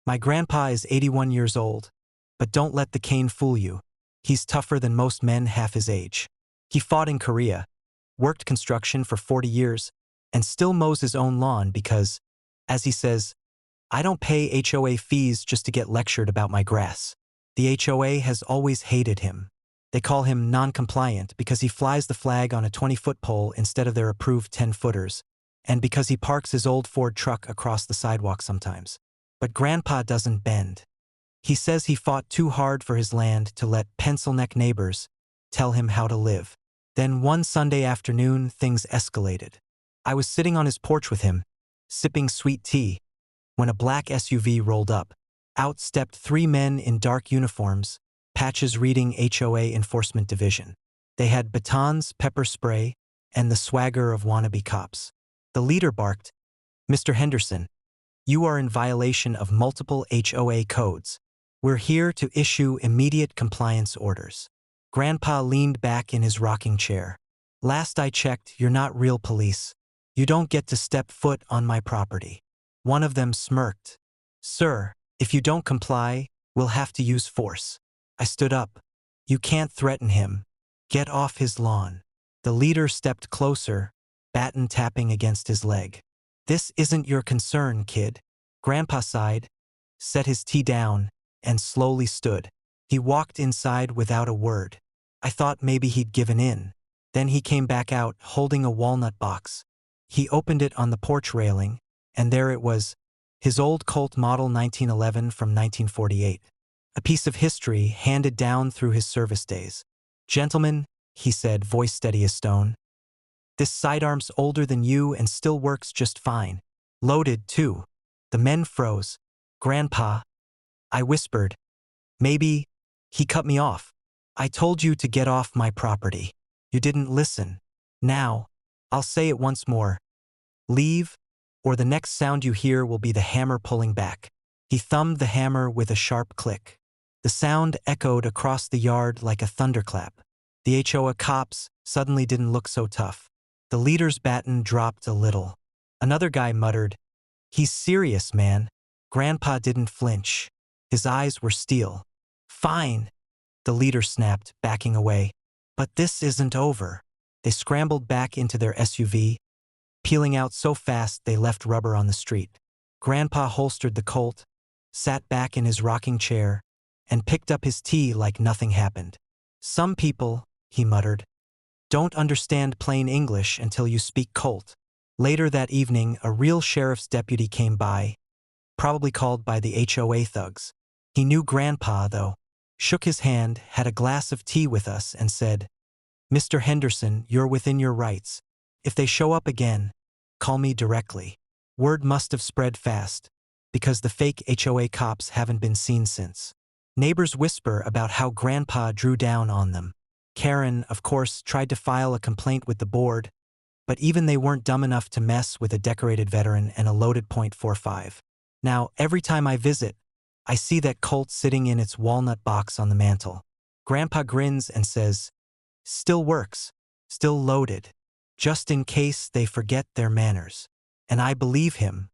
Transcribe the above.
My grandpa is 81 years old, but don't let the cane fool you. He's tougher than most men half his age. He fought in Korea, worked construction for 40 years, and still mows his own lawn because, as he says, I don't pay HOA fees just to get lectured about my grass. The HOA has always hated him. They call him non-compliant because he flies the flag on a 20-foot pole instead of their approved 10-footers, and because he parks his old Ford truck across the sidewalk sometimes. But Grandpa doesn't bend. He says he fought too hard for his land to let pencil-neck neighbors tell him how to live. Then one Sunday afternoon, things escalated. I was sitting on his porch with him, sipping sweet tea, when a black SUV rolled up. Out stepped 3 men in dark uniforms, patches reading HOA Enforcement Division. They had batons, pepper spray, and the swagger of wannabe cops. The leader barked, "Mr. Henderson, you are in violation of multiple HOA codes. We're here to issue immediate compliance orders." Grandpa leaned back in his rocking chair. "Last I checked, you're not real police. You don't get to step foot on my property." One of them smirked. "Sir, if you don't comply, we'll have to use force." I stood up. "You can't threaten him. Get off his lawn." The leader stepped closer, baton tapping against his leg. "This isn't your concern, kid." Grandpa sighed, set his tea down, and slowly stood. He walked inside without a word. I thought maybe he'd given in. Then he came back out, holding a walnut box. He opened it on the porch railing, and there it was, his old Colt model 1911 from 1948. A piece of history handed down through his service days. "Gentlemen," he said, voice steady as stone, "this sidearm's older than you and still works just fine. Loaded, too." The men froze. "Grandpa," I whispered. "Maybe." He cut me off. "I told you to get off my property. You didn't listen. Now, I'll say it once more. Leave, or the next sound you hear will be the hammer pulling back." He thumbed the hammer with a sharp click. The sound echoed across the yard like a thunderclap. The HOA cops suddenly didn't look so tough. The leader's baton dropped a little. Another guy muttered, "He's serious, man." Grandpa didn't flinch. His eyes were steel. "Fine," the leader snapped, backing away. "But this isn't over." They scrambled back into their SUV, peeling out so fast they left rubber on the street. Grandpa holstered the Colt, sat back in his rocking chair, and picked up his tea like nothing happened. "Some people," he muttered, "don't understand plain English until you speak Colt." Later that evening, a real sheriff's deputy came by, probably called by the HOA thugs. He knew Grandpa, though, shook his hand, had a glass of tea with us, and said, "Mr. Henderson, you're within your rights. If they show up again, call me directly." Word must have spread fast, because the fake HOA cops haven't been seen since. Neighbors whisper about how Grandpa drew down on them. Karen, of course, tried to file a complaint with the board, but even they weren't dumb enough to mess with a decorated veteran and a loaded .45. Now, every time I visit, I see that Colt sitting in its walnut box on the mantel. Grandpa grins and says, "Still works, still loaded, just in case they forget their manners." And I believe him.